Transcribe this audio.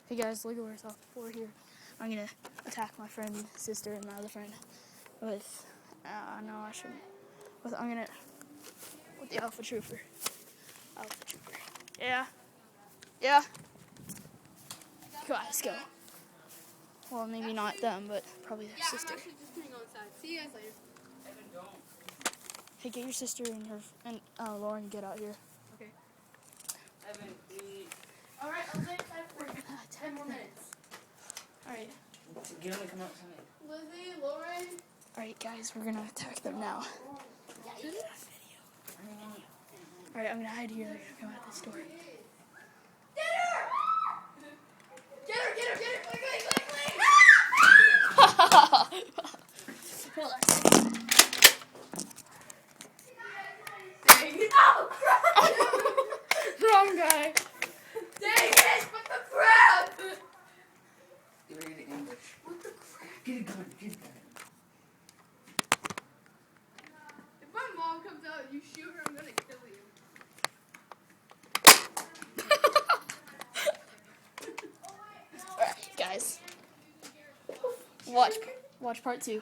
Hey guys, look at where top 4 here. I'm gonna attack my friend, sister, and my other friend with, no, I shouldn't. I'm gonna, with the Alpha Trooper. Alpha Trooper. Yeah. Yeah. Come on, let's go. Well, maybe not them, but probably their sister. I'm actually just going outside. See you guys later. Evan, don't. Hey, get your sister and Lauren, get out here. Okay. Evan, please. Alright, I'll take time for 10 more minutes. Alright. Get him to come outside. Lizzie, Lauren. Alright, guys, we're gonna attack them now. Alright, I'm gonna hide here. They're gonna come out this door. Get her! Get her, get her, get her! Quick, quick, quick, quick! Dang it! Oh, crap! Wrong guy. Dang it! What the crap? Get ready to ambush. What the crap? Get a gun, get a gun. If my mom comes out and you shoot her, I'm gonna kill you. Alright, guys. Watch part 2.